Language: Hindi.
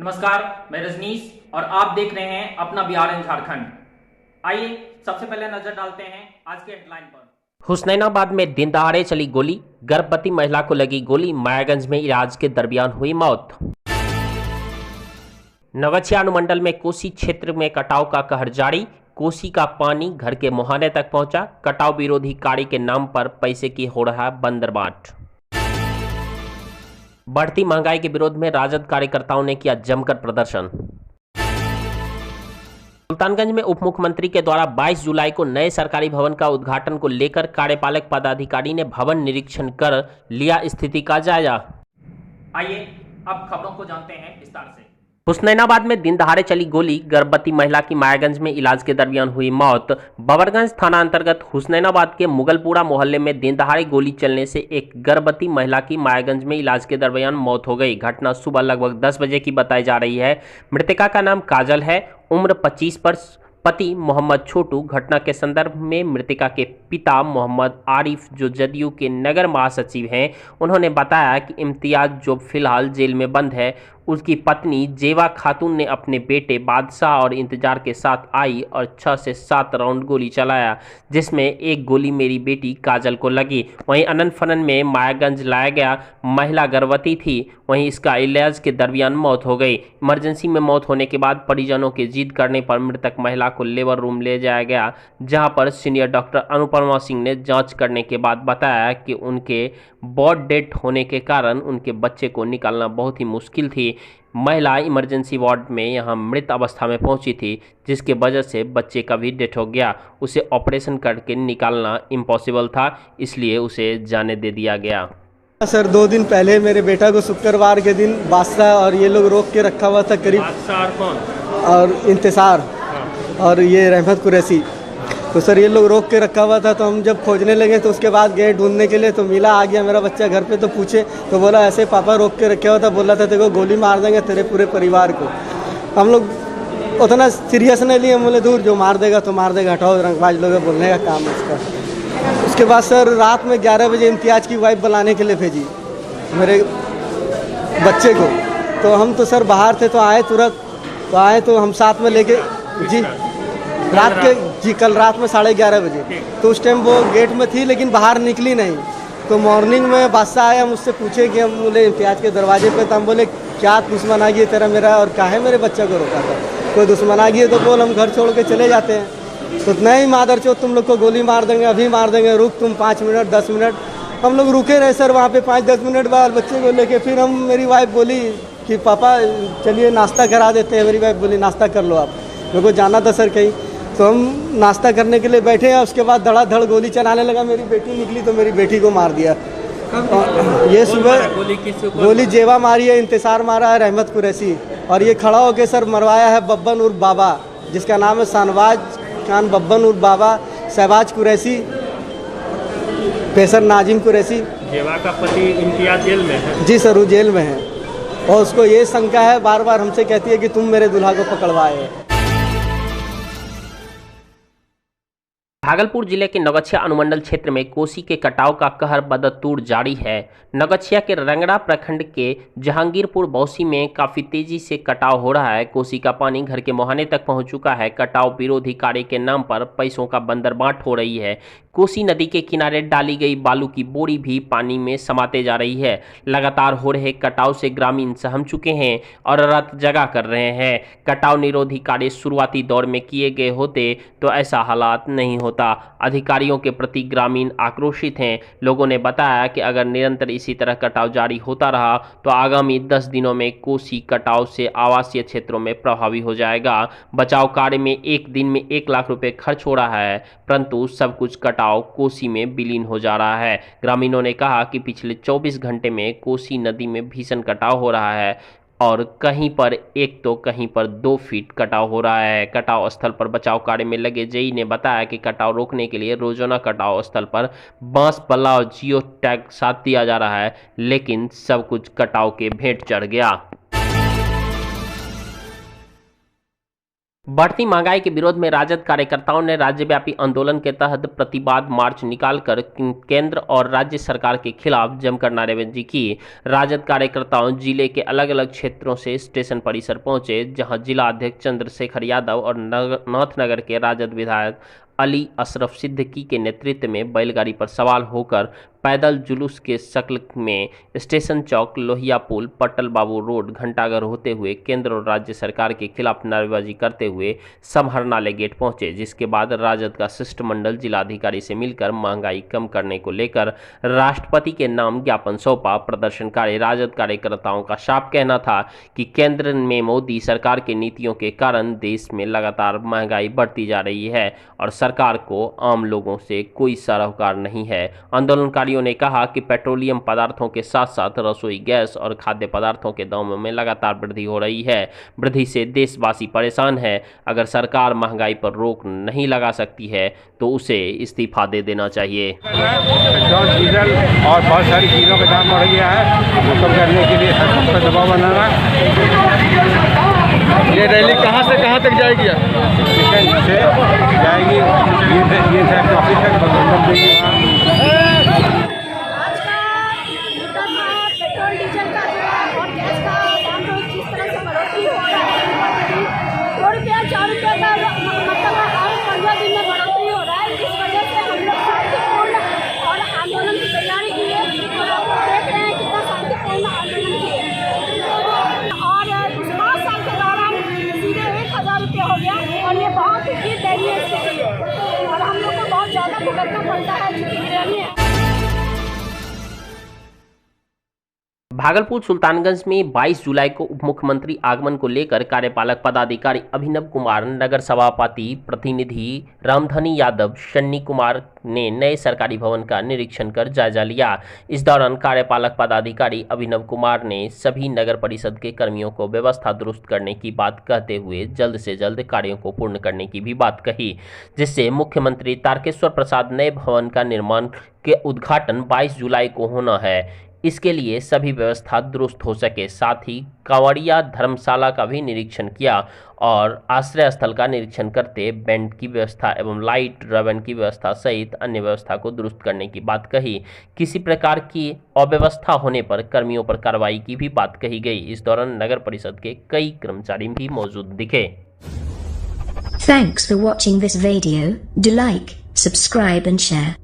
नमस्कार, मैं रजनीश और आप देख रहे हैं अपना बिहार एंड झारखंड। आइए सबसे पहले नजर डालते हैं आज के हेडलाइन पर। हुसैनाबाद में दिन दहाड़े चली गोली, गर्भवती महिला को लगी गोली, मायागंज में इलाज के दरमियान हुई मौत। नगछिया अनुमंडल में कोसी क्षेत्र में कटाव का कहर जारी, कोसी का पानी घर के मुहाने तक पहुंचा, कटाव विरोधी कार्य के नाम पर पैसे की हो रहा बंदरबाट। बढ़ती महंगाई के विरोध में राजद कार्यकर्ताओं ने किया जमकर प्रदर्शन। सुल्तानगंज में उप मुख्यमंत्री के द्वारा 22 जुलाई को नए सरकारी भवन का उद्घाटन को लेकर कार्यपालक पदाधिकारी ने भवन निरीक्षण कर लिया स्थिति का जायजा। आइए अब खबरों को जानते हैं विस्तार से। हुसैनाबाद में दिन दहाड़े चली गोली, गर्भवती महिला की मायागंज में इलाज के दरमियान हुई मौत। बबरगंज थाना अंतर्गत हुसैनाबाद के मुगलपुरा मोहल्ले में दिन दहाड़े गोली चलने से एक गर्भवती महिला की मायागंज में इलाज के दरमियान मौत हो गई। घटना सुबह लगभग 10 बजे की बताई जा रही है। मृतका का नाम काजल है, उम्र 25 वर्ष, पति मोहम्मद छोटू। घटना के संदर्भ में मृतका के पिता मोहम्मद आरिफ, जो जदयू के नगर महासचिव हैं, उन्होंने बताया कि इम्तियाज, जो फिलहाल जेल में बंद है, उसकी पत्नी जेवा खातून ने अपने बेटे बादशाह और इंतजार के साथ आई और 6 से 7 राउंड गोली चलाया, जिसमें एक गोली मेरी बेटी काजल को लगी। वहीं अनन फनन में मायागंज लाया गया। महिला गर्भवती थी, वहीं इसका इलाज के दरमियान मौत हो गई। इमरजेंसी में मौत होने के बाद परिजनों के जिद करने पर मृतक महिला को लेबर रूम ले जाया गया, जहां पर सीनियर डॉक्टर अनुपमा सिंह ने जांच करने के बाद बताया कि उनके बॉड डेथ होने के कारण उनके बच्चे को निकालना बहुत ही मुश्किल थी। महिला इमरजेंसी वार्ड में यहां मृत अवस्था में पहुंची थी, जिसके वजह से बच्चे का भी डेथ हो गया। उसे ऑपरेशन करके निकालना इम्पॉसिबल था, इसलिए उसे जाने दे दिया गया। सर 2 दिन पहले मेरे बेटा को शुक्रवार के दिन बादशाह और ये लोग रोक के रखा हुआ था करीब। बादशाह कौन? और इंतजार और ये रहमत कुरैशी, तो सर ये लोग रोक के रखा हुआ था। तो हम जब खोजने लगे तो उसके बाद गए ढूंढने के लिए, तो मिला, आ गया मेरा बच्चा घर पे। तो पूछे तो बोला ऐसे पापा रोक के रखे हुआ था, बोला था तेरे को गोली मार देंगे तेरे पूरे परिवार को। हम लोग उतना सीरियस नहीं लिए, बोले दूर, जो मार देगा तो मार देगा, हटाओ, रंगबाज लोग बोलने का काम है उसका। उसके बाद सर रात में 11 बजे इम्तियाज की वाइफ बुलाने के लिए भेजी मेरे बच्चे को। तो हम तो सर बाहर थे, तो आए तुरंत, तो आए तो हम साथ में लेके जी रात के जी कल रात में 11:30 बजे। तो उस टाइम वो गेट में थी लेकिन बाहर निकली नहीं। तो मॉर्निंग में बादशाह आया, मुझसे पूछे कि हम बोले इम्तियाज के दरवाजे पे, तो हम बोले क्या दुश्मन आ गई तेरा मेरा, और काहे मेरे बच्चा को रोका था? कोई दुश्मन आ गई तो बोल हम घर छोड़ के चले जाते हैं। तो नहीं मादरचोद, तुम लोग को गोली मार देंगे, अभी मार देंगे, रुक तुम 5 मिनट 10 मिनट। हम लोग रुके रहे सर वहाँ पे 5-10 मिनट बाद बच्चे को लेके। फिर हम मेरी वाइफ बोली कि पापा चलिए नाश्ता करा देते हैं। मेरी वाइफ बोली नाश्ता कर लो आप, मेरे को जाना था सर कहीं। तो हम नाश्ता करने के लिए बैठे हैं, उसके बाद धड़ाधड़ गोली चलाने लगा। मेरी बेटी निकली तो मेरी बेटी को मार दिया। ये सुबह गोली जेवा मारी है, इंतजार मारा है रहमत कुरैशी, और ये खड़ा होकर सर मरवाया है बब्बन उर्फ बाबा, जिसका नाम है शाहनवाज खान बब्बन उर्फ बाबा, शहबाज कुरैशी, पेशर नाजिम कुरैशी। जेवा का पति इम्तियाज जेल में है? जी सर, वो जेल में है, और उसको ये शंका है, बार बार हमसे कहती है कि तुम मेरे दूल्हा को पकड़वाए। भागलपुर जिले के नगछिया अनुमंडल क्षेत्र में कोसी के कटाव का कहर बदस्तूर जारी है। नगछिया के रंगड़ा प्रखंड के जहांगीरपुर बौसी में काफी तेजी से कटाव हो रहा है। कोसी का पानी घर के मुहाने तक पहुंच चुका है। कटाव विरोधी कार्य के नाम पर पैसों का बंदरबाट हो रही है। कोसी नदी के किनारे डाली गई बालू की बोरी भी पानी में समाते जा रही है। लगातार हो रहे कटाव से ग्रामीण सहम चुके हैं और रात जगा कर रहे हैं। कटाव निरोधी कार्य शुरुआती दौर में किए गए होते तो ऐसा हालात नहीं होता। अधिकारियों के प्रति ग्रामीण आक्रोशित हैं। लोगों ने बताया कि अगर निरंतर इसी तरह कटाव जारी होता रहा तो आगामी 10 दिनों में कोसी कटाव से आवासीय क्षेत्रों में प्रभावी हो जाएगा। बचाव कार्य में एक दिन में 1 लाख रुपए खर्च हो रहा है, परंतु सब कुछ कटाव कोसी में विलीन हो जा रहा है। ग्रामीणों ने कहा कि पिछले 24 घंटे में कोसी नदी में भीषण कटाव हो रहा है और कहीं पर 1 तो कहीं पर 2 फीट कटाव हो रहा है। कटाव स्थल पर बचाव कार्य में लगे जेई ने बताया कि कटाव रोकने के लिए रोजाना कटाव स्थल पर बांस बल्ला और जियो टैग साथ दिया जा रहा है, लेकिन सब कुछ कटाव के भेंट चढ़ गया। बढ़ती महंगाई के विरोध में राजद कार्यकर्ताओं ने राज्यव्यापी आंदोलन के तहत प्रतिवाद मार्च निकालकर केंद्र और राज्य सरकार के खिलाफ जमकर नारेबाजी की। राजद कार्यकर्ताओं जिले के अलग अलग क्षेत्रों से स्टेशन परिसर पहुंचे, जहां जिला अध्यक्ष चंद्रशेखर यादव और नाथनगर के राजद विधायक अली अशरफ सिद्दीकी के नेतृत्व में बैलगाड़ी पर सवार होकर पैदल जुलूस के शक्ल में स्टेशन चौक, लोहिया पुल, पट्टल बाबू रोड, घंटाघर होते हुए केंद्र और राज्य सरकार के खिलाफ नारेबाजी करते हुए समहरणालय गेट पहुंचे, जिसके बाद राजद का शिष्टमंडल जिलाधिकारी से मिलकर महंगाई कम करने को लेकर राष्ट्रपति के नाम ज्ञापन सौंपा। प्रदर्शनकारी राजद कार्यकर्ताओं का साफ कहना था कि केंद्र में मोदी सरकार की नीतियों के कारण देश में लगातार महंगाई बढ़ती जा रही है और सरकार को आम लोगों से कोई सरोकार नहीं है। आंदोलनकारी ने कहा कि पेट्रोलियम पदार्थों के साथ साथ रसोई गैस और खाद्य पदार्थों के दामों में लगातार वृद्धि हो रही है। वृद्धि से देशवासी परेशान है। अगर सरकार महंगाई पर रोक नहीं लगा सकती है तो उसे इस्तीफा दे देना चाहिए। पेट्रोल, डीजल और बहुत सारी चीज़ों का दाम बढ़ गया है, जो कम करने के लिए सरकार पर दबाव बनाना। ये रैली कहाँ से कहाँ तक जाएगी? स्टेशन से जाएगी ये साहब ऑफिस तक बंदोबस्त देगी। आज का मुद्दा था पेट्रोल डीजल का और गैस का दाम जो जिस तरह से बढ़ोतरी हो रहा है, 2 रुपया 4 रुपया का मतलब हर 15 दिन में बढ़ोतरी हो रहा है। इस वजह से हम लोग शांतिपूर्ण और आंदोलन की तैयारी की है और आप देख रहे हैं कितना शांतिपूर्ण आंदोलन की है। और इस 5 साल के दौरान सीधे 1000 रुपया हो गया और ये बहुत ही दयनीय स्थिति है और हम लोग को बहुत ज़्यादा भुगतना पड़ता है जिंदगी में। भागलपुर सुल्तानगंज में 22 जुलाई को उप मुख्यमंत्री आगमन को लेकर कार्यपालक पदाधिकारी अभिनव कुमार, नगर सभापति प्रतिनिधि रामधनी यादव, शन्नी कुमार ने नए सरकारी भवन का निरीक्षण कर जायजा लिया। इस दौरान कार्यपालक पदाधिकारी अभिनव कुमार ने सभी नगर परिषद के कर्मियों को व्यवस्था दुरुस्त करने की बात कहते हुए जल्द से जल्द कार्यों को पूर्ण करने की भी बात कही, जिससे मुख्यमंत्री तारकेश्वर प्रसाद नए भवन का निर्माण के उद्घाटन 22 जुलाई को होना है। इसके लिए सभी व्यवस्था दुरुस्त हो सके। साथ ही कांवड़िया धर्मशाला का भी निरीक्षण किया और आश्रय स्थल का निरीक्षण करते बैंड की व्यवस्था एवं लाइट रवन की व्यवस्था सहित अन्य व्यवस्था को दुरुस्त करने की बात कही। किसी प्रकार की अव्यवस्था होने पर कर्मियों पर कार्रवाई की भी बात कही गई। इस दौरान नगर परिषद के कई कर्मचारी भी मौजूद दिखे। Thanks for watching this video. Do like, subscribe and share.